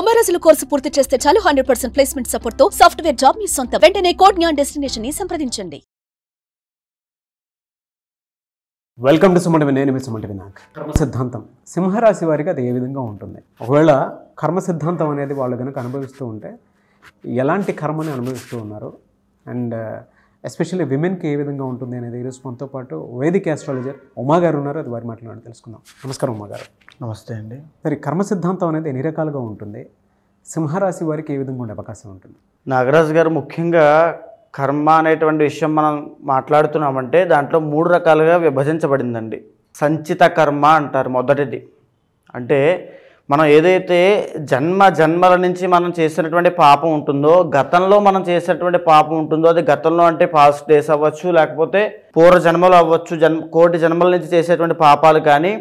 90 రోజుల కోర్సు పూర్తి చేస్తే చాలు 100% ప్లేస్మెంట్ సపోర్ట్ తో సాఫ్ట్వేర్ జాబ్ మీ సొంతం. వెంటనే కోడ్ జ్ఞాన్ డెస్టినేషన్ ని సంప్రదించండి. వెల్కమ్ టు సుమన్ వి. నేను మీ సుమన్ వినాయక్. కర్మ సిద్ధాంతం సింహరాశి వారికి అది ఏ విధంగా ఉంటుంది? ఒకవేళ కర్మ సిద్ధాంతం అనేది వాళ్ళు కనుక అనుభవిస్తూ ఉంటే ఎలాంటి కర్మని అనుభవిస్తూ ఉన్నారు, అండ్ ఎస్పెషల్లీ విమెన్కి ఏ విధంగా ఉంటుంది అనేది ఈరోజు మనతో పాటు వేదిక ఆస్ట్రాలజర్ ఉమా గారు ఉన్నారు. అది వారి మాట్లాడి తెలుసుకుందాం. నమస్కారం ఉమా గారు. నమస్తే అండి. సరే, కర్మ సిద్ధాంతం అనేది ఎన్ని రకాలుగా ఉంటుంది? సింహరాశి వారికి ఏ విధంగా ఉండే అవకాశం ఉంటుంది? నాగరాజు గారు, ముఖ్యంగా కర్మ అనేటువంటి విషయం మనం మాట్లాడుతున్నామంటే దాంట్లో 3 రకాలుగా విభజించబడిందండి. సంచిత కర్మ అంటారు మొదటిది. అంటే మనం ఏదైతే జన్మల నుంచి మనం చేసినటువంటి పాపం ఉంటుందో, గతంలో మనం చేసినటువంటి పాపం ఉంటుందో, అది గతంలో అంటే పాస్ట్ డేస్ అవ్వచ్చు, లేకపోతే పూర్వ జన్మలు అవ్వచ్చు, కోటి జన్మల నుంచి చేసేటువంటి పాపాలు కానీ,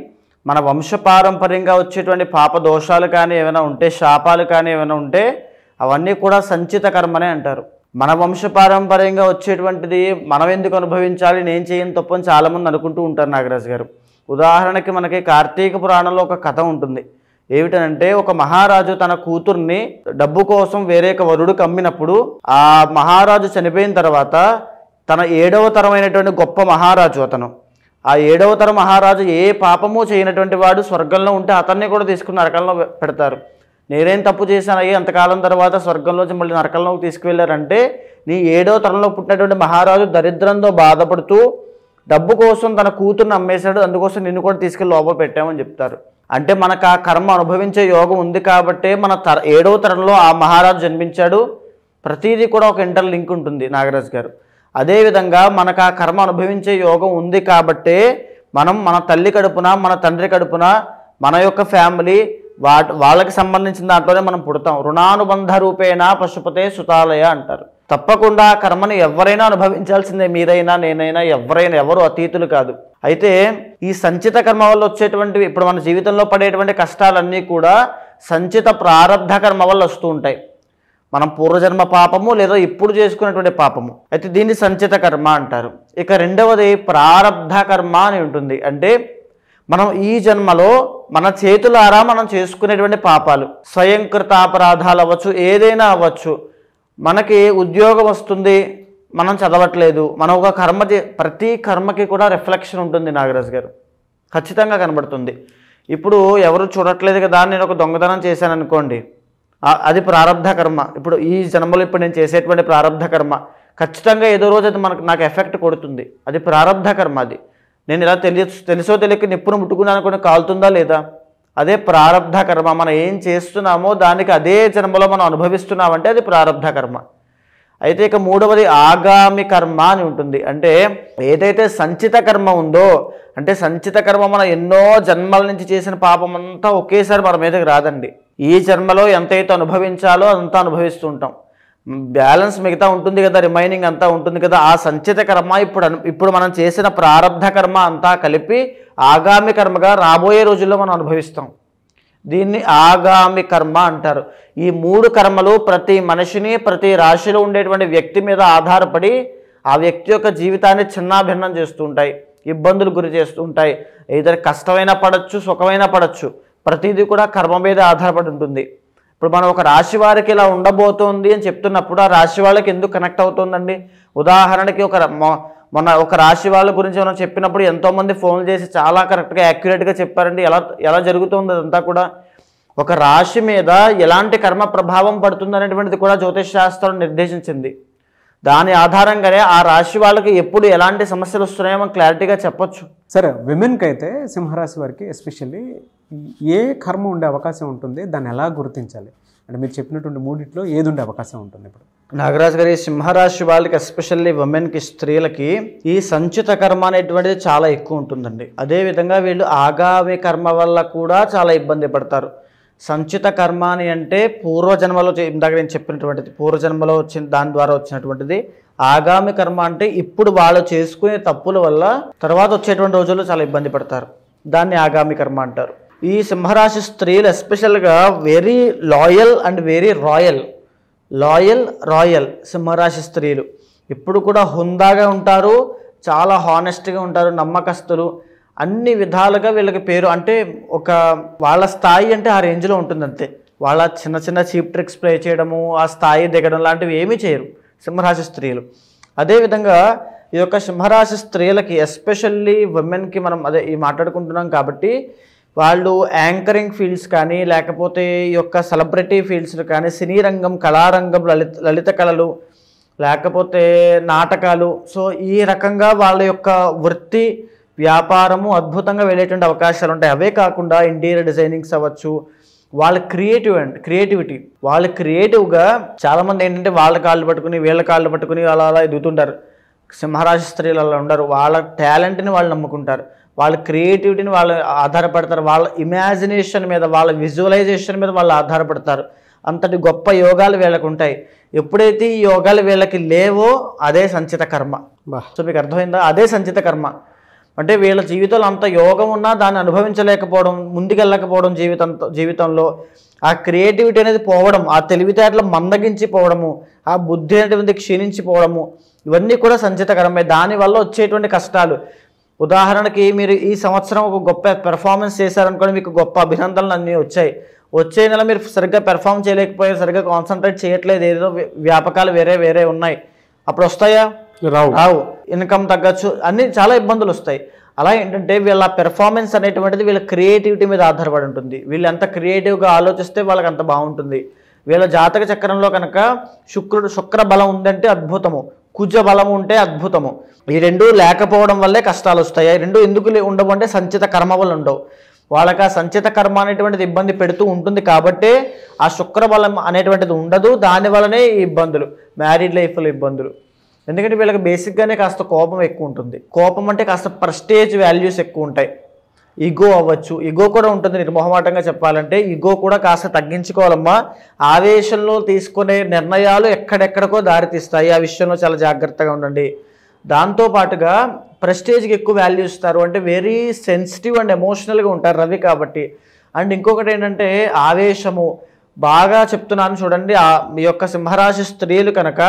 మన వంశపారంపర్యంగా వచ్చేటువంటి పాప దోషాలు కానీ ఏమైనా ఉంటే, శాపాలు కానీ ఏమైనా ఉంటే, అవన్నీ కూడా సంచిత కర్మనే అంటారు. మన వంశపారంపర్యంగా వచ్చేటువంటిది మనం ఎందుకు అనుభవించాలి, నేను చేయని తప్పని చాలామంది అనుకుంటూ ఉంటారు నాగరాజు గారు. ఉదాహరణకి మనకి కార్తీక పురాణంలో ఒక కథ ఉంటుంది. ఏమిటనంటే, ఒక మహారాజు తన కూతుర్ని డబ్బు కోసం వేరే వరుడికి అమ్మినప్పుడు, ఆ మహారాజు చనిపోయిన తర్వాత తన 7వ తరమైనటువంటి గొప్ప మహారాజు అతను, ఆ 7వ తరం మహారాజు ఏ పాపము చేయనటువంటి వాడు స్వర్గంలో ఉంటే అతన్ని కూడా తీసుకుని నరకంలో పెడతారు. నేనేం తప్పు చేశానయ్యి, అంతకాలం తర్వాత స్వర్గంలోంచి మళ్ళీ నరకంలోకి తీసుకువెళ్ళారంటే, నీ 7వ తరంలో పుట్టినటువంటి మహారాజు దరిద్రంతో బాధపడుతూ డబ్బు కోసం తన కూతుర్ని అమ్మేశాడు, అందుకోసం నిన్ను కూడా తీసుకెళ్ళి లోపల పెట్టామని చెప్తారు. అంటే మనకు ఆ కర్మ అనుభవించే యోగం ఉంది కాబట్టే మన 7వ తరంలో ఆ మహారాజు జన్మించాడు. ప్రతిదీ కూడా ఒక ఇంటర్ లింక్ ఉంటుంది నాగరాజు గారు. అదేవిధంగా మనకు ఆ కర్మ అనుభవించే యోగం ఉంది కాబట్టే మనం మన తల్లి కడుపున, మన తండ్రి కడుపున, మన యొక్క ఫ్యామిలీ వాళ్ళకి సంబంధించిన దాంట్లోనే మనం పుడతాం. రుణానుబంధ రూపేణ పశుపతే సుతాలయ అంటారు. తప్పకుండా ఆ కర్మని ఎవరైనా అనుభవించాల్సిందే, మీరైనా నేనైనా ఎవరు అతీతులు కాదు. అయితే ఈ సంచిత కర్మ వల్ల వచ్చేటువంటివి, ఇప్పుడు మన జీవితంలో పడేటువంటి కష్టాలన్నీ కూడా సంచిత ప్రారబ్ధ కర్మ వల్ల వస్తూ ఉంటాయి. మనం పూర్వజన్మ పాపము లేదా ఇప్పుడు చేసుకునేటువంటి పాపము. అయితే దీన్ని సంచిత కర్మ అంటారు. ఇక రెండవది ప్రారబ్ధ కర్మ అని ఉంటుంది. అంటే మనం ఈ జన్మలో మన చేతులారా మనం చేసుకునేటువంటి పాపాలు, స్వయంకృతాపరాధాలు అవ్వచ్చు, ఏదైనా అవ్వచ్చు. మనకి ఉద్యోగం వస్తుంది, మనం చదవట్లేదు, మనం ఒక కర్మ ప్రతి కర్మకి కూడా రిఫ్లెక్షన్ ఉంటుంది నాగరాజు గారు, ఖచ్చితంగా కనబడుతుంది. ఇప్పుడు ఎవరు చూడట్లేదు కదా, నేను ఒక దొంగతనం చేశాను అనుకోండి, అది ప్రారబ్ధ కర్మ. ఇప్పుడు ఈ జన్మలో ఇప్పుడు నేను చేసేటువంటి ప్రారబ్ధ కర్మ ఖచ్చితంగా ఏదో రోజు అది నాకు ఎఫెక్ట్ కొడుతుంది. అది ప్రారబ్ధ కర్మ. అది నేను ఇలా తెలుసో తెలియక నిప్పును ముట్టుకున్నాను అనుకుని కాలుతుందా లేదా, అదే ప్రారబ్ధ కర్మ. మనం ఏం చేస్తున్నామో దానికి అదే జన్మలో మనం అనుభవిస్తున్నామంటే అది ప్రారబ్ధ కర్మ. అయితే ఇక మూడవది ఆగామి కర్మ అని ఉంటుంది. అంటే ఏదైతే సంచిత కర్మ ఉందో, అంటే సంచిత కర్మ మనం ఎన్నో జన్మల నుంచి చేసిన పాపం అంతా ఒకేసారి మన మీదకి రాదండి. ఈ జన్మలో ఎంతైతే అనుభవించాలో అదంతా అనుభవిస్తూ ఉంటాం. బ్యాలెన్స్ మిగతా ఉంటుంది కదా, రిమైనింగ్ అంతా ఉంటుంది కదా. ఆ సంచిత కర్మ ఇప్పుడు మనం చేసిన ప్రారబ్ధ కర్మ అంతా కలిపి ఆగామి కర్మగా రాబోయే రోజుల్లో మనం అనుభవిస్తాం. దీన్ని ఆగామి కర్మ అంటారు. ఈ 3 కర్మలు ప్రతి మనిషిని, ప్రతి రాశిలో ఉండేటువంటి వ్యక్తి మీద ఆధారపడి ఆ వ్యక్తి యొక్క జీవితాన్ని చిన్నాభిన్నం చేస్తూ ఉంటాయి, ఇబ్బందులు గురి చేస్తూ ఉంటాయి. ఏదైనా కష్టమైనా పడవచ్చు, సుఖమైనా పడవచ్చు, ప్రతిదీ కూడా కర్మ మీద ఆధారపడి ఉంటుంది. ఇప్పుడు మనం ఒక రాశి వారికి ఇలా ఉండబోతోంది అని చెప్తున్నప్పుడు ఆ రాశి వాళ్ళకి ఎందుకు కనెక్ట్ అవుతుందండి? ఉదాహరణకి మొన్న ఒక రాశి వాళ్ళ గురించి మనం చెప్పినప్పుడు ఎంతోమంది ఫోన్లు చేసి చాలా కరెక్ట్గా యాక్యురేట్గా చెప్పారండి. ఎలా జరుగుతుంది అదంతా కూడా. ఒక రాశి మీద ఎలాంటి కర్మ ప్రభావం పడుతుంది అనేటువంటిది కూడా జ్యోతిష్ శాస్త్రం నిర్దేశించింది. దాని ఆధారంగానే ఆ రాశి వాళ్ళకి ఎప్పుడు ఎలాంటి సమస్యలు వస్తున్నాయో మనం క్లారిటీగా చెప్పొచ్చు. సరే, విమెన్కి అయితే సింహరాశి వారికి ఎస్పెషల్లీ ఏ కర్మ ఉండే అవకాశం ఉంటుంది, దాన్ని ఎలా గుర్తించాలి? అంటే మీరు చెప్పినటువంటి 3 ఏది ఉండే అవకాశం ఉంటుంది? ఇప్పుడు నాగరాజు గారి సింహరాశి వాళ్ళకి, ఎస్పెషల్లీ ఉమెన్కి, స్త్రీలకి ఈ సంచిత కర్మ అనేటువంటిది చాలా ఎక్కువ ఉంటుందండి. అదేవిధంగా వీళ్ళు ఆగామి కర్మ వల్ల కూడా చాలా ఇబ్బంది పడతారు. సంచిత కర్మ అని అంటే పూర్వజన్మలో, ఇందాక నేను చెప్పినటువంటిది పూర్వజన్మలో వచ్చిన దాని ద్వారా వచ్చినటువంటిది. ఆగామి కర్మ అంటే ఇప్పుడు వాళ్ళు చేసుకునే తప్పుల వల్ల తర్వాత వచ్చేటువంటి రోజుల్లో చాలా ఇబ్బంది పడతారు. దాన్ని ఆగామి కర్మ అంటారు. ఈ సింహరాశి స్త్రీలు ఎస్పెషల్గా very loyal and very royal సింహరాశి స్త్రీలు ఎప్పుడు కూడా హుందాగా ఉంటారు, చాలా హానెస్ట్గా ఉంటారు, నమ్మకస్తులు. అన్ని విధాలుగా వీళ్ళకి పేరు, అంటే ఒక వాళ్ళ స్థాయి అంటే ఆ రేంజ్లో ఉంటుంది అంతే. వాళ్ళ చిన్న చిన్న చీప్ ట్రిక్స్ ప్లే చేయడము, ఆ స్థాయి దిగడం లాంటివి ఏమీ చేయరు సింహరాశి స్త్రీలు. అదేవిధంగా ఈ యొక్క సింహరాశి స్త్రీలకి ఎస్పెషల్లీ ఉమెన్కి మనం ఈ మాట్లాడుకుంటున్నాం కాబట్టి వాళ్ళు యాంకరింగ్ ఫీల్డ్స్ కానీ లేకపోతే ఈ యొక్క సెలబ్రిటీ ఫీల్డ్స్ కానీ సినీ రంగం, కళారంగం, లలిత కళలు లేకపోతే నాటకాలు, సో ఈ రకంగా వాళ్ళ యొక్క వృత్తి వ్యాపారము అద్భుతంగా వెళ్ళేటువంటి అవకాశాలు ఉంటాయి. అవే కాకుండా ఇంటీరియర్ డిజైనింగ్స్ అవ్వచ్చు, వాళ్ళ క్రియేటివిటీ వాళ్ళ క్రియేటివ్గా చాలామంది ఏంటంటే వాళ్ళ కాళ్ళు పట్టుకుని వీళ్ళ కాళ్ళు పట్టుకుని అలా అలా ఎదుగుతుంటారు. సింహరాశి స్త్రీలు అలా ఉండరు. వాళ్ళ టాలెంట్ని వాళ్ళు నమ్ముకుంటారు, వాళ్ళ క్రియేటివిటీని వాళ్ళు ఆధారపడతారు, వాళ్ళ ఇమాజినేషన్ మీద, వాళ్ళ విజువలైజేషన్ మీద వాళ్ళు ఆధారపడతారు. అంతటి గొప్ప యోగాలు వీళ్ళకు ఉంటాయి. ఎప్పుడైతే ఈ యోగాలు వీళ్ళకి లేవో అదే సంచిత కర్మ. సో మీకు అర్థమైందా? అదే సంచిత కర్మ అంటే వీళ్ళ జీవితంలో అంత యోగం ఉన్నా దాన్ని అనుభవించలేకపోవడం, ముందుకెళ్ళకపోవడం, జీవితంలో ఆ క్రియేటివిటీ అనేది పోవడం, ఆ తెలివితేటలు మందగించిపోవడము, ఆ బుద్ధి అనేటువంటి క్షీణించిపోవడము, ఇవన్నీ కూడా సంచిత కర్మే. దానివల్ల వచ్చేటువంటి కష్టాలు, ఉదాహరణకి మీరు ఈ సంవత్సరం ఒక గొప్ప పెర్ఫార్మెన్స్ చేశారనుకోండి, మీకు గొప్ప అభినందనలు అన్నీ వచ్చాయి. వచ్చే నెల మీరు సరిగ్గా పెర్ఫామ్ చేయలేకపోయారు, సరిగ్గా కాన్సన్ట్రేట్ చేయట్లేదు, ఏదో వ్యాపకాలు వేరే ఉన్నాయి, అప్పుడు వస్తాయా? రావు. ఇన్కమ్ తగ్గచ్చు, అన్ని చాలా ఇబ్బందులు వస్తాయి. అలా ఏంటంటే వీళ్ళ పెర్ఫార్మెన్స్ అనేటువంటిది వీళ్ళ క్రియేటివిటీ మీద ఆధారపడి ఉంటుంది. వీళ్ళు ఎంత క్రియేటివ్గా ఆలోచిస్తే వాళ్ళకి అంత బాగుంటుంది. వీళ్ళ జాతక చక్రంలో కనుక శుక్ర బలం ఉందంటే అద్భుతము, కుజ బలం ఉంటే అద్భుతము. ఈ రెండు లేకపోవడం వల్లే కష్టాలు వస్తాయి. రెండు ఎందుకు ఉండవు అంటే సంచిత కర్మ వల్ల ఉండవు. వాళ్ళకి ఆ సంచిత కర్మ అనేటువంటిది ఇబ్బంది పెడుతూ ఉంటుంది కాబట్టే ఆ శుక్ర బలం అనేటువంటిది ఉండదు. దానివల్లనే ఈ ఇబ్బందులు, మ్యారీడ్ లైఫ్లో ఇబ్బందులు. ఎందుకంటే వీళ్ళకి బేసిక్గానే కాస్త కోపం ఎక్కువ ఉంటుంది. కోపం అంటే కాస్త ప్రెస్టేజ్ వాల్యూస్ ఎక్కువ ఉంటాయి. ఈగో అవ్వచ్చు, ఈగో కూడా ఉంటుంది. నిర్మోహమాటంగా చెప్పాలంటే ఈగో కూడా కాస్త తగ్గించుకోవాలమ్మా. ఆవేశంలో తీసుకునే నిర్ణయాలు ఎక్కడెక్కడికో దారితీస్తాయి. ఆ విషయంలో చాలా జాగ్రత్తగా ఉండండి. దాంతోపాటుగా ప్రెస్టేజ్కి ఎక్కువ వాల్యూ ఇస్తారు, అంటే వెరీ సెన్సిటివ్ అండ్ ఎమోషనల్గా ఉంటారు రవి కాబట్టి. అండ్ ఇంకొకటి ఏంటంటే ఆవేశము బాగా చెప్తున్నాను చూడండి. ఈ యొక్క సింహరాశి స్త్రీలు కనుక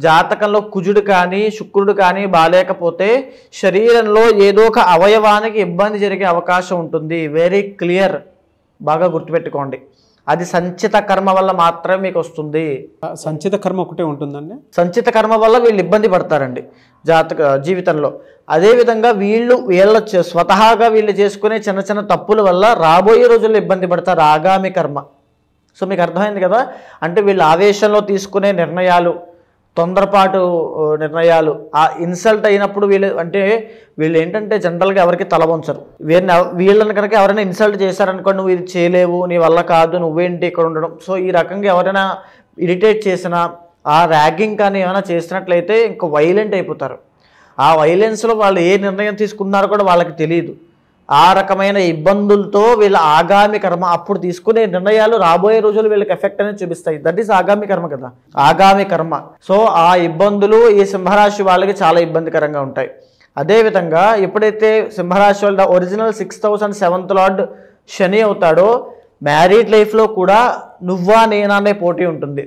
జాతకంలో కుజుడు కానీ శుక్రుడు కానీ బాలేకపోతే శరీరంలో ఏదో ఒక అవయవానికి ఇబ్బంది జరిగే అవకాశం ఉంటుంది. వెరీ క్లియర్, బాగా గుర్తుపెట్టుకోండి. అది సంచిత కర్మ వల్ల మాత్రమే మీకు వస్తుంది. సంచిత కర్మ ఒకటే ఉంటుందండి. సంచిత కర్మ వల్ల వీళ్ళు ఇబ్బంది పడతారండి జీవితంలో. అదేవిధంగా వీళ్ళ స్వతహాగా వీళ్ళు చేసుకునే చిన్న చిన్న తప్పుల వల్ల రాబోయే రోజుల్లో ఇబ్బంది పడతారు, ఆగామి కర్మ. సో మీకు అర్థమైంది కదా. అంటే వీళ్ళు ఆవేశంలో తీసుకునే నిర్ణయాలు, తొందరపాటు నిర్ణయాలు, ఆ ఇన్సల్ట్ అయినప్పుడు వీళ్ళు ఏంటంటే జనరల్గా ఎవరికి తల వంచరు. వీళ్ళని కనుక ఎవరైనా ఇన్సల్ట్ చేశారనుకోండి, నువ్వు ఇది చేయలేవు, నీ వల్ల కాదు, నువ్వేంటి ఇక్కడ ఉండడం. సో ఈ రకంగా ఎవరైనా ఇరిటేట్ చేసినా, ఆ ర్యాగింగ్ కానీ ఏమైనా చేసినట్లయితే ఇంకా వైలెంట్ అయిపోతారు. ఆ వైలెన్స్లో వాళ్ళు ఏ నిర్ణయం తీసుకున్నారో కూడా వాళ్ళకి తెలియదు. ఆ రకమైన ఇబ్బందులతో వీళ్ళ ఆగామి కర్మ, అప్పుడు తీసుకునే నిర్ణయాలు రాబోయే రోజులు వీళ్ళకి ఎఫెక్ట్ అనేది చూపిస్తాయి. దట్ ఈస్ ఆగామి కర్మ కదా, ఆగామి కర్మ. సో ఆ ఇబ్బందులు ఈ సింహరాశి వాళ్ళకి చాలా ఇబ్బందికరంగా ఉంటాయి. అదేవిధంగా ఎప్పుడైతే సింహరాశి వాళ్ళ original 6th house and 7th lord Shani అవుతాడో, మ్యారీడ్ లైఫ్లో కూడా నువ్వా నేనా అనే పోటీ ఉంటుంది.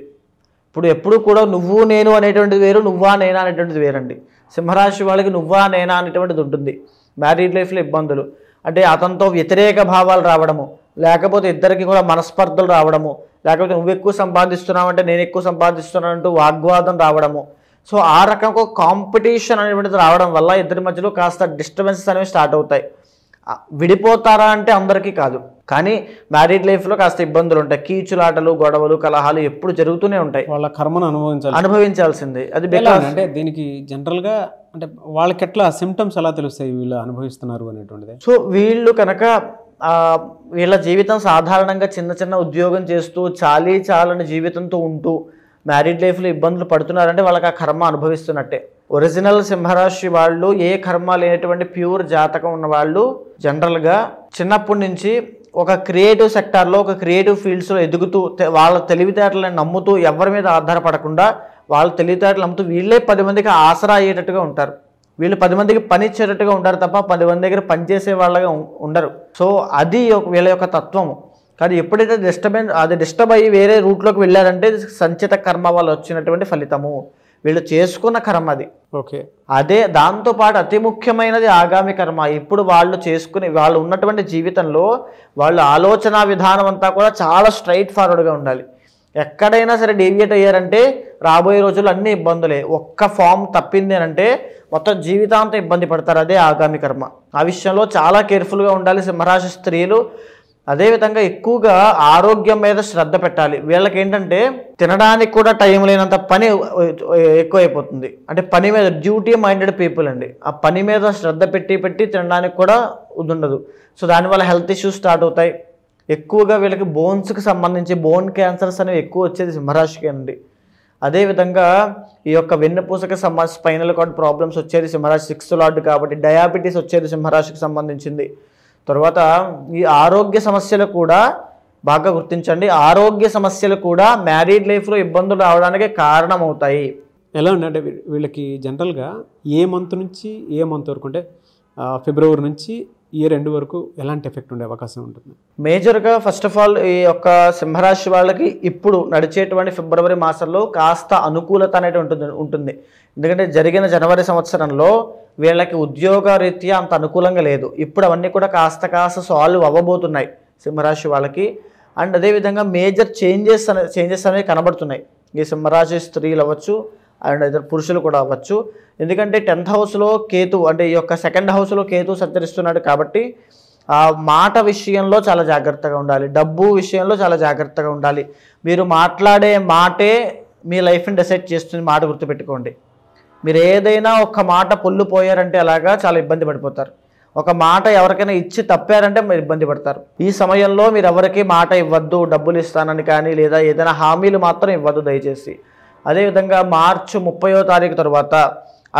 ఇప్పుడు ఎప్పుడు కూడా నువ్వు నేను అనేటువంటిది వేరు, నువ్వా నేనా అనేటువంటిది వేరండి. సింహరాశి వాళ్ళకి నువ్వా నేనా అనేటువంటిది ఉంటుంది. మ్యారీడ్ లైఫ్లో ఇబ్బందులు అంటే అతనితో వ్యతిరేక భావాలు రావడము, లేకపోతే ఇద్దరికి కూడా మనస్పర్ధలు రావడము, లేకపోతే నువ్వు ఎక్కువ సంపాదిస్తున్నావు అంటే నేను ఎక్కువ సంపాదిస్తున్నాను అంటూ వాగ్వాదం రావడము. సో ఆ రకంగా కాంపిటీషన్ అనేటువంటిది రావడం వల్ల ఇద్దరి మధ్యలో కాస్త డిస్టర్బెన్సెస్ అనేవి స్టార్ట్ అవుతాయి. విడిపోతారా అంటే అందరికీ కాదు, కానీ మ్యారీడ్ లైఫ్లో కాస్త ఇబ్బందులు ఉంటాయి. కీచులాటలు, గొడవలు, కలహాలు ఎప్పుడు జరుగుతూనే ఉంటాయి. వాళ్ళ కర్మను అనుభవించాల్సిందే. అది అంటే దీనికి జనరల్గా అంటే వాళ్ళకి ఎట్లా సిమ్టమ్స్ ఎలా తెలుస్తాయి వీళ్ళు అనుభవిస్తున్నారు అనేటువంటిది? సో వీళ్ళు కనుక వీళ్ళ జీవితం సాధారణంగా చిన్న చిన్న ఉద్యోగం చేస్తూ చాలని జీవితంతో ఉంటూ మ్యారీడ్ లైఫ్లో ఇబ్బందులు పడుతున్నారంటే వాళ్ళకి ఆ కర్మ అనుభవిస్తున్నట్టే. ఒరిజినల్ సింహరాశి వాళ్ళు ఏ కర్మ లేనటువంటి ప్యూర్ జాతకం ఉన్న వాళ్ళు జనరల్గా చిన్నప్పటి నుంచి ఒక క్రియేటివ్ సెక్టార్లో, ఒక క్రియేటివ్ ఫీల్డ్స్లో ఎదుగుతూ వాళ్ళ తెలివితేటలను నమ్ముతూ ఎవరి మీద ఆధారపడకుండా వాళ్ళ తెలివితేటలు నమ్ముతూ వీళ్ళే 10 మందికి ఆసరా అయ్యేటట్టుగా ఉంటారు. వీళ్ళు 10 మందికి పని ఇచ్చేటట్టుగా ఉంటారు తప్ప 10 మంది దగ్గర పనిచేసే వాళ్ళగా ఉండరు. సో అది వీళ్ళ యొక్క తత్వము. కానీ ఎప్పుడైతే డిస్టర్బ్ అయ్యి వేరే రూట్లోకి వెళ్ళారంటే సంచిత కర్మ వల్ల వచ్చినటువంటి ఫలితము. వీళ్ళు చేసుకున్న కర్మ అది. ఓకే. అదే దాంతోపాటు అతి ముఖ్యమైనది ఆగామి కర్మ. ఇప్పుడు వాళ్ళు ఉన్నటువంటి జీవితంలో వాళ్ళ ఆలోచన విధానం అంతా కూడా చాలా స్ట్రైట్ ఫార్వర్డ్గా ఉండాలి. ఎక్కడైనా సరే డేవియేట్ అయ్యారంటే రాబోయే రోజుల్లో అన్ని ఇబ్బందులే. ఒక్క ఫామ్ తప్పింది అని అంటే మొత్తం జీవితాంతం ఇబ్బంది పడతారు. అదే ఆగామి కర్మ. ఆ విషయంలో చాలా కేర్ఫుల్గా ఉండాలి సింహరాశి స్త్రీలు. అదేవిధంగా ఎక్కువగా ఆరోగ్యం మీద శ్రద్ధ పెట్టాలి. వీళ్ళకి ఏంటంటే తినడానికి కూడా టైం లేనంత పని ఎక్కువైపోతుంది. అంటే పని మీద డ్యూటీ మైండెడ్ పీపుల్ అండి. ఆ పని మీద శ్రద్ధ పెట్టి తినడానికి కూడా ఉండదు. సో దానివల్ల హెల్త్ ఇష్యూస్ స్టార్ట్ అవుతాయి. ఎక్కువగా వీళ్ళకి బోన్స్కి సంబంధించి బోన్ క్యాన్సర్స్ అనేవి ఎక్కువ వచ్చేది సింహరాశికి అండి. అదేవిధంగా ఈ యొక్క వెన్నుపూసకి సంబంధించి స్పైనల్ కార్డ్ ప్రాబ్లమ్స్ వచ్చేది సింహరాశి 6th లార్డ్ కాబట్టి. డయాబెటీస్ వచ్చేది సింహరాశికి సంబంధించింది. తర్వాత ఈ ఆరోగ్య సమస్యలు కూడా బాగా గుర్తించండి. ఆరోగ్య సమస్యలు కూడా మ్యారీడ్ లైఫ్లో ఇబ్బందులు రావడానికి కారణమవుతాయి. ఎలా ఉందంటే వీళ్ళకి జనరల్గా ఏ మంత్ నుంచి ఏ మంత్ వరకు, అంటే ఫిబ్రవరి నుంచి ఇయర్ ఎండ్ వరకు ఎలాంటి ఎఫెక్ట్ ఉండే అవకాశం ఉంటుంది? మేజర్గా ఫస్ట్ ఆఫ్ ఆల్ ఈ యొక్క సింహరాశి వాళ్ళకి ఇప్పుడు నడిచేటువంటి ఫిబ్రవరి మాసంలో కాస్త అనుకూలత అనేది ఉంటుంది. ఎందుకంటే జరిగిన జనవరి సంవత్సరంలో వీళ్ళకి ఉద్యోగ రీత్యా అంత అనుకూలంగా లేదు. ఇప్పుడు అవన్నీ కూడా కాస్త సాల్వ్ అవ్వబోతున్నాయి సింహరాశి వాళ్ళకి. అండ్ అదేవిధంగా మేజర్ చేంజెస్ అనేవి కనబడుతున్నాయి. ఈ సింహరాశి స్త్రీలు అవ్వచ్చు అండ్ ఇద్దరు పురుషులు కూడా అవ్వచ్చు. ఎందుకంటే 10th హౌస్లో కేతు, అంటే ఈ యొక్క 2nd హౌస్లో కేతు సంచరిస్తున్నాడు కాబట్టి ఆ మాట విషయంలో చాలా జాగ్రత్తగా ఉండాలి. డబ్బు విషయంలో చాలా జాగ్రత్తగా ఉండాలి. మీరు మాట్లాడే మాటే మీ లైఫ్ని డిసైడ్ చేస్తుంది. మాట గుర్తుపెట్టుకోండి. మీరు ఏదైనా ఒక మాట పొల్లుపోయారంటే అలాగా చాలా ఇబ్బంది పడిపోతారు. ఒక మాట ఎవరికైనా ఇచ్చి తప్పారంటే మీరు ఇబ్బంది పడతారు. ఈ సమయంలో మీరు ఎవరికి మాట ఇవ్వద్దు. డబ్బులు ఇస్తానని కానీ లేదా ఏదైనా హామీలు మాత్రం ఇవ్వద్దు దయచేసి. అదేవిధంగా మార్చి 30వ తారీఖు తర్వాత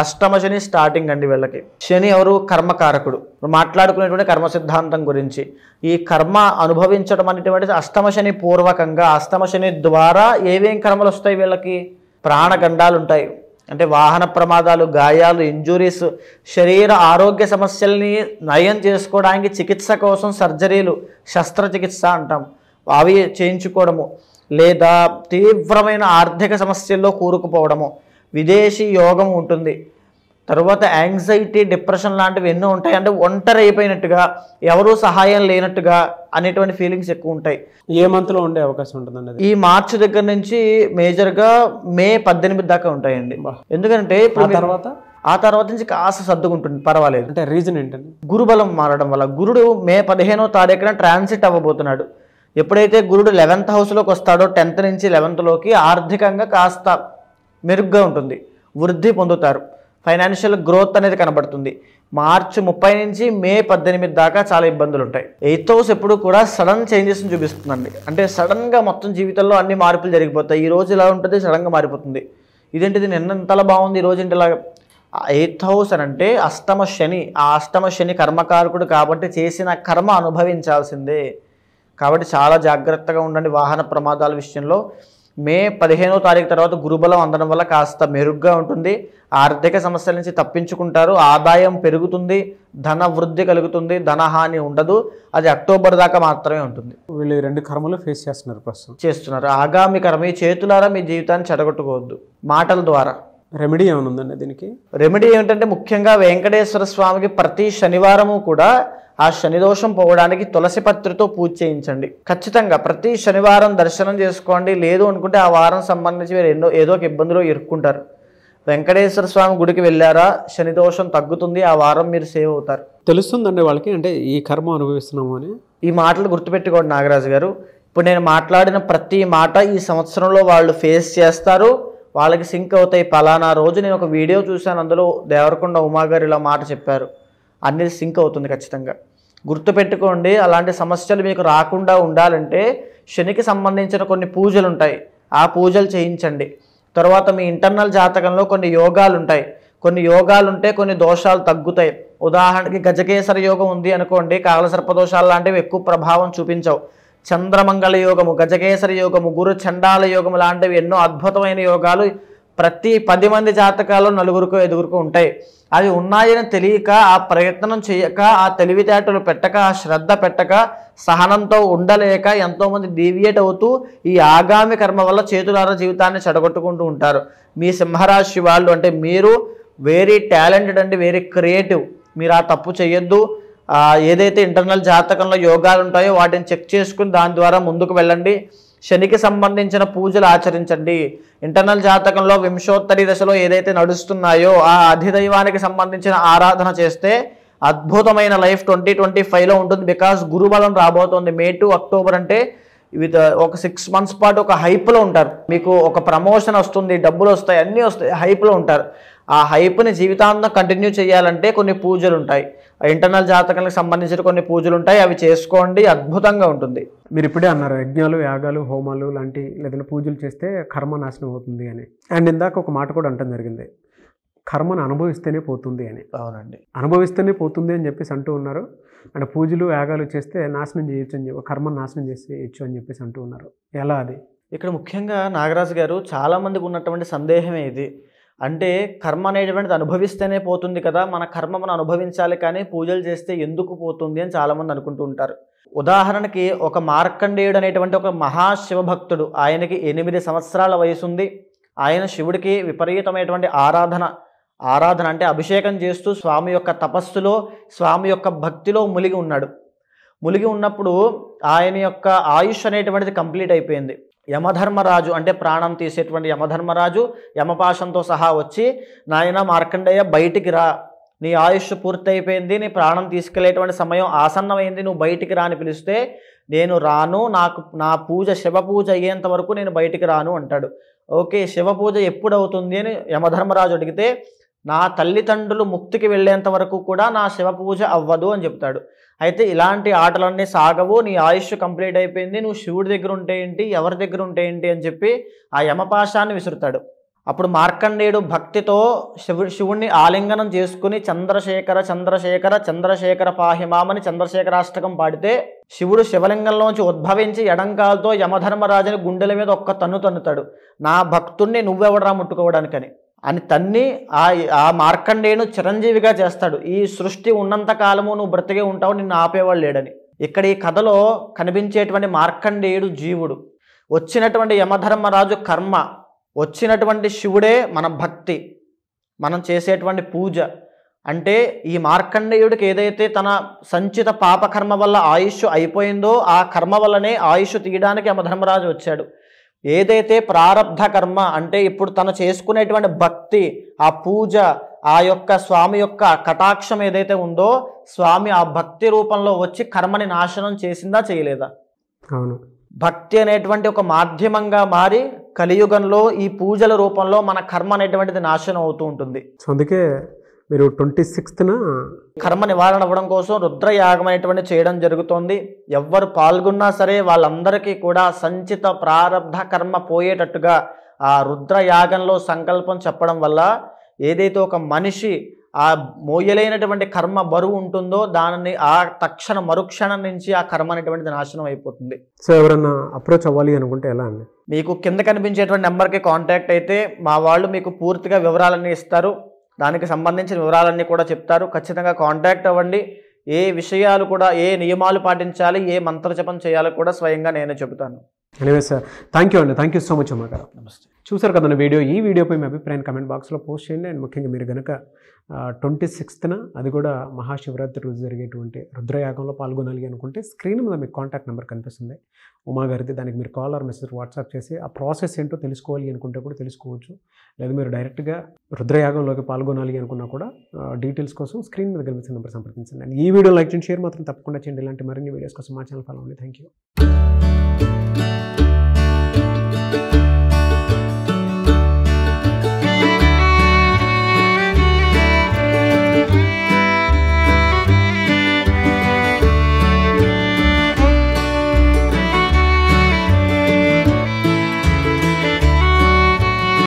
అష్టమ శని స్టార్టింగ్ అండి వీళ్ళకి. శని ఎవరు? కర్మకారకుడు. మాట్లాడుకునేటువంటి కర్మ సిద్ధాంతం గురించి. ఈ కర్మ అనుభవించడం అనేటువంటిది అష్టమ శని పూర్వకంగా, అష్టమ శని ద్వారా ఏవేం కర్మలు వస్తాయి వీళ్ళకి? ప్రాణగండాలు ఉంటాయి. అంటే వాహన ప్రమాదాలు, గాయాలు, ఇంజురీస్, శరీర ఆరోగ్య సమస్యల్ని నయం చేసుకోవడానికి చికిత్స కోసం సర్జరీలు, శస్త్రచికిత్స అంటాం, అవి చేయించుకోవడము, లేదా తీవ్రమైన ఆర్థిక సమస్యల్లో కూరుకుపోవడము, విదేశీ యోగం ఉంటుంది. తర్వాత యాంగ్జైటీ, డిప్రెషన్ లాంటివి ఎన్నో ఉంటాయి. అంటే ఒంటరి అయిపోయినట్టుగా, ఎవరూ సహాయం లేనట్టుగా అనేటువంటి ఫీలింగ్స్ ఎక్కువ ఉంటాయి. ఏ మంత్లో ఉండే అవకాశం ఉంటుందండి? ఈ మార్చి దగ్గర నుంచి మేజర్గా మే 18 దాకా ఉంటాయండి. ఎందుకంటే ఇప్పుడు ఆ తర్వాత నుంచి కాస్త సర్దుకుంటుంది, పర్వాలేదు. అంటే రీజన్ ఏంటండి? గురుబలం మారడం వల్ల. గురుడు మే 15వ తారీఖున ట్రాన్సిట్ అవ్వబోతున్నాడు. ఎప్పుడైతే గురుడు 11th హౌస్లోకి వస్తాడో 10th నుంచి 11thలోకి ఆర్థికంగా కాస్త మెరుగ్గా ఉంటుంది, వృద్ధి పొందుతారు, ఫైనాన్షియల్ గ్రోత్ అనేది కనబడుతుంది. మార్చి 30 నుంచి మే 18 దాకా చాలా ఇబ్బందులు ఉంటాయి. 8th హౌస్ ఎప్పుడు కూడా సడన్ చేంజెస్ని చూపిస్తుందండి. అంటే సడన్గా మొత్తం జీవితంలో అన్ని మార్పులు జరిగిపోతాయి. ఈ రోజు ఇలా ఉంటుంది, సడన్గా మారిపోతుంది. ఇదేంటిది నిన్న ఇంతలా బాగుంది, ఈ రోజు ఇంటిలా. 8th హౌస్ అని అంటే అష్టమ శని. ఆ అష్టమ శని కర్మకారకుడు కాబట్టి చేసిన కర్మ అనుభవించాల్సిందే. కాబట్టి చాలా జాగ్రత్తగా ఉండండి వాహన ప్రమాదాల విషయంలో. మే 15వ తారీఖు తర్వాత గురుబలం అందడం వల్ల కాస్త మెరుగ్గా ఉంటుంది. ఆర్థిక సమస్యల నుంచి తప్పించుకుంటారు, ఆదాయం పెరుగుతుంది, ధన వృద్ధి కలుగుతుంది, ధనహాని ఉండదు. అది అక్టోబర్ దాకా మాత్రమే ఉంటుంది. వీళ్ళు 2 కర్మలు ఫేస్ చేస్తున్నారు. ఆగామి కర్మ. ఈ చేతులారా మీ జీవితాన్ని చెడగొట్టుకోవద్దు మాటల ద్వారా. రెమెడీ ఏమైనా ఉందండి దీనికి? రెమెడీ ఏమిటంటే ముఖ్యంగా వెంకటేశ్వర స్వామికి ప్రతి శనివారము కూడా ఆ శనిదోషం పోవడానికి తులసి పత్రితో పూజ చేయించండి. ఖచ్చితంగా ప్రతి శనివారం దర్శనం చేసుకోండి. లేదు అనుకుంటే ఆ వారం సంబంధించి మీరు ఏదో ఒక ఇబ్బందిలో ఇరుక్కుంటారు. వెంకటేశ్వర స్వామి గుడికి వెళ్ళారా, శనిదోషం తగ్గుతుంది, ఆ వారం మీరు సేవ్ అవుతారు. తెలుస్తుందండి వాళ్ళకి, అంటే ఈ కర్మ అనుభవిస్తున్నాము అని. ఈ మాటలు గుర్తుపెట్టుకోండి నాగరాజు గారు. ఇప్పుడు నేను మాట్లాడిన ప్రతి మాట ఈ సంవత్సరంలో వాళ్ళు ఫేస్ చేస్తారు, వాళ్ళకి సింక్ అవుతాయి. పలానా రోజు నేను ఒక వీడియో చూశాను, అందులో దేవరకొండ ఉమాగారు ఇలా మాట చెప్పారు, అన్నీ సింక్ అవుతుంది ఖచ్చితంగా. గుర్తుపెట్టుకోండి. అలాంటి సమస్యలు మీకు రాకుండా ఉండాలంటే శనికి సంబంధించిన కొన్ని పూజలు ఉంటాయి, ఆ పూజలు చేయించండి. తర్వాత మీ ఇంటర్నల్ జాతకంలో కొన్ని యోగాలు ఉంటాయి, కొన్ని యోగాలు ఉంటే కొన్ని దోషాలు తగ్గుతాయి. ఉదాహరణకి గజకేసర యోగం ఉంది అనుకోండి, కాలసర్ప దోషాలు లాంటివి ఎక్కువ ప్రభావం చూపించవు. చంద్రమంగళ యోగము, గజకేసర యోగము, గురు చండాల యోగము లాంటివి ఎన్నో అద్భుతమైన యోగాలు ప్రతి 10 మంది జాతకాల్లో 4 5 ఉంటాయి. అవి ఉన్నాయని తెలియక, ఆ ప్రయత్నం చేయక, ఆ తెలివితేటలు పెట్టక, ఆ శ్రద్ధ పెట్టక, సహనంతో ఉండలేక ఎంతోమంది డీవియేట్ అవుతూ ఈ ఆగామి కర్మ వల్ల చేతులారా జీవితాన్ని చెడగొట్టుకుంటూ ఉంటారు. మీ సింహరాశి వాళ్ళు అంటే మీరు వెరీ టాలెంటెడ్ అండి, వెరీ క్రియేటివ్. మీరు ఆ తప్పు చేయొద్దు. ఏదైతే ఇంటర్నల్ జాతకంలో యోగాలు ఉంటాయో వాటిని చెక్ చేసుకుని దాని ద్వారా ముందుకు వెళ్ళండి. శనికి సంబంధించిన పూజలు ఆచరించండి. ఇంటర్నల్ జాతకంలో వింశోత్తరి దశలో ఏదైతే నడుస్తున్నాయో ఆ అధిదైవానికి సంబంధించిన ఆరాధన చేస్తే అద్భుతమైన లైఫ్ 2025లో ఉంటుంది. బికాస్ గురుబలం రాబోతోంది. మే టు అక్టోబర్ అంటే ఒక 6 months పాటు ఒక హైప్లో ఉంటారు. మీకు ఒక ప్రమోషన్ వస్తుంది, డబ్బులు వస్తాయి, అన్నీ వస్తాయి, హైప్లో ఉంటారు. ఆ హైప్ని జీవితాంతం కంటిన్యూ చేయాలంటే కొన్ని పూజలు ఉంటాయి. ఇంటర్నల్ జాతకాలకు సంబంధించిన కొన్ని పూజలు ఉంటాయి, అవి చేసుకోండి, అద్భుతంగా ఉంటుంది. మీరు ఇప్పుడే అన్నారు యజ్ఞాలు, యాగాలు, హోమాలు లాంటి లేదంటే పూజలు చేస్తే కర్మ నాశనం అవుతుంది అని. అండ్ ఇందాక ఒక మాట కూడా అంటం జరిగింది, కర్మను అనుభవిస్తేనే పోతుంది అని. అవునండి, అనుభవిస్తేనే పోతుంది అని చెప్పేసి అంటూ ఉన్నారు. అంటే పూజలు యాగాలు చేస్తే నాశనం చేయొచ్చు అని చెప్పి, కర్మను నాశనం చేసేయచ్చు అని చెప్పేసి అంటూ ఉన్నారు. ఎలా అది? ఇక్కడ ముఖ్యంగా నాగరాజు గారు చాలామందికి ఉన్నటువంటి సందేహమే ఇది. అంటే కర్మ అనేటువంటిది అనుభవిస్తేనే పోతుంది కదా, మన కర్మ మనం అనుభవించాలి కానీ పూజలు చేస్తే ఎందుకు పోతుంది అని చాలామంది అనుకుంటూ ఉంటారు. ఉదాహరణకి ఒక మార్కండేయుడు అనేటువంటి ఒక మహాశివభక్తుడు, ఆయనకి 8 సంవత్సరాల వయసు ఉంది. ఆయన శివుడికి విపరీతమైనటువంటి ఆరాధన అంటే అభిషేకం చేస్తూ స్వామి యొక్క తపస్సులో, స్వామి యొక్క భక్తిలో మునిగి ఉన్నాడు. మునిగి ఉన్నప్పుడు ఆయన యొక్క ఆయుష్ అనేటువంటిది కంప్లీట్ అయిపోయింది. యమధర్మరాజు అంటే ప్రాణం తీసేటువంటి యమధర్మరాజు యమపాశంతో సహా వచ్చి, నాయన మార్కండేయ బయటికి రా, నీ ఆయుష్ పూర్తయిపోయింది, నీ ప్రాణం తీసుకెళ్లేటువంటి సమయం ఆసన్నమైంది, నువ్వు బయటికి రా అని పిలిస్తే, నేను రాను, నా పూజ శివ పూజ అయ్యేంత వరకు నేను బయటికి రాను అంటాడు. ఓకే, శివ పూజ ఎప్పుడు అవుతుంది అని యమధర్మరాజు అడిగితే, నా తల్లిదండ్రులు ముక్తికి వెళ్ళేంత వరకు కూడా నా శివ పూజ అవ్వదు అని చెప్తాడు. అయితే ఇలాంటి ఆటలన్నీ సాగవు, నీ ఆయుష్ కంప్లీట్ అయిపోయింది, నువ్వు శివుడి దగ్గర ఉంటే ఏంటి, ఎవరి దగ్గర ఉంటే ఏంటి అని చెప్పి ఆ యమపాశాన్ని విసురుతాడు. అప్పుడు మార్కండేయుడు భక్తితో శివుణ్ణి ఆలింగనం చేసుకుని చంద్రశేఖర చంద్రశేఖర చంద్రశేఖర పాహిమామని చంద్రశేఖరాష్టకం పాడితే, శివుడు శివలింగంలోంచి ఉద్భవించి ఎడంకాలతో యమధర్మరాజుని గుండెల మీద ఒక్క తన్నుతాడు. నా భక్తుణ్ణి నువ్వెవడరా ముట్టుకోవడానికని అని తన్ని ఆ మార్కండేయును చిరంజీవిగా చేస్తాడు. ఈ సృష్టి ఉన్నంత కాలము నువ్వు బ్రతికే ఉంటావు, నిన్ను ఆపేవాళ్ళు లేడని. ఇక్కడ ఈ కథలో కనిపించేటువంటి మార్కండేయుడు జీవుడు, వచ్చినటువంటి యమధర్మరాజు కర్మ, వచ్చినటువంటి శివుడే మన భక్తి, మనం చేసేటువంటి పూజ. అంటే ఈ మార్కండేయుడికి ఏదైతే తన సంచిత పాపకర్మ వల్ల ఆయుష్ అయిపోయిందో ఆ కర్మ వల్లనే ఆయుష్ తీయడానికి యమధర్మరాజు వచ్చాడు. ఏదైతే ప్రారబ్ధ కర్మ అంటే ఇప్పుడు తను చేసుకునేటువంటి భక్తి, ఆ పూజ, ఆ యొక్క స్వామి యొక్క కటాక్షం ఏదైతే ఉందో, స్వామి ఆ భక్తి రూపంలో వచ్చి కర్మని నాశనం చేసిందా చేయలేదా? అవును. భక్తి అనేటువంటి ఒక మాధ్యమంగా మారి కలియుగంలో ఈ పూజల రూపంలో మన కర్మ అనేటువంటిది నాశనం అవుతూ ఉంటుంది. సో అందుకే మీరు 26న కర్మ నివారణ అవ్వడం కోసం రుద్రయాగం అనేటువంటి చేయడం జరుగుతోంది. ఎవ్వరు పాల్గొన్నా సరే వాళ్ళందరికీ కూడా సంచిత ప్రారబ్ధ కర్మ పోయేటట్టుగా ఆ రుద్రయాగంలో సంకల్పం చెప్పడం వల్ల ఏదైతే ఒక మనిషి ఆ మోయలేనటువంటి కర్మ బరువు ఉంటుందో దానిని ఆ తక్షణ మరుక్షణం నుంచి ఆ కర్మ అనేటువంటిది నాశనం అయిపోతుంది. సో ఎవరన్నా అప్రోచ్ అవ్వాలి అనుకుంటే ఎలా అండి? మీకు కింద కనిపించేటువంటి నెంబర్కి కాంటాక్ట్ అయితే మా వాళ్ళు మీకు పూర్తిగా వివరాలన్నీ ఇస్తారు, దానికి సంబంధించిన వివరాలన్నీ కూడా చెప్తారు. ఖచ్చితంగా కాంటాక్ట్ అవ్వండి. ఏ విషయాలు కూడా, ఏ నియమాలు పాటించాలి, ఏ మంత్రజపం చేయాలో కూడా స్వయంగా నేనే చెబుతాను. ఎనీవే సార్, థ్యాంక్ యూ అండి, థ్యాంక్ యూ సో మచ్ అమ్మ గారు. నమస్తే. చూసారు కదండి వీడియో. ఈ వీడియోపై మీ అభిప్రాయాన్ని కమెంట్ బాక్స్లో పోస్ట్ చేయండి. అండ్ ముఖ్యంగా మీరు కనుక 26న అది కూడా మహాశివరాత్రి రోజు జరిగేటువంటి రుద్రయాగంలో పాల్గొనాలి అనుకుంటే స్క్రీన్ మీద మీకు కాంటాక్ట్ నెంబర్ కనిపిస్తుంది ఉమా గారిది. దానికి మీరు కాల్ ఆర్ మెసేజ్ వాట్సాప్ చేసి ఆ ప్రాసెస్ ఏంటో తెలుసుకోవాలి అనుకుంటే కూడా తెలుసుకోవచ్చు. లేదా మీరు డైరెక్ట్గా రుద్రయాగంలోకి పాల్గొనాలి అనుకున్నా కూడా డీటెయిల్స్ కోసం స్క్రీన్ మీద కనిపిస్తున్న నెంబర్ సంప్రదించండి. అండ్ ఈ వీడియో లైక్ చేయండి, షేర్ మాత్రం తప్పకుండా చేయండి. ఇలాంటి మరిన్ని వీడియోస్ కోసం మా ఛానల్ ఫాలో అవ్వండి. Thank you.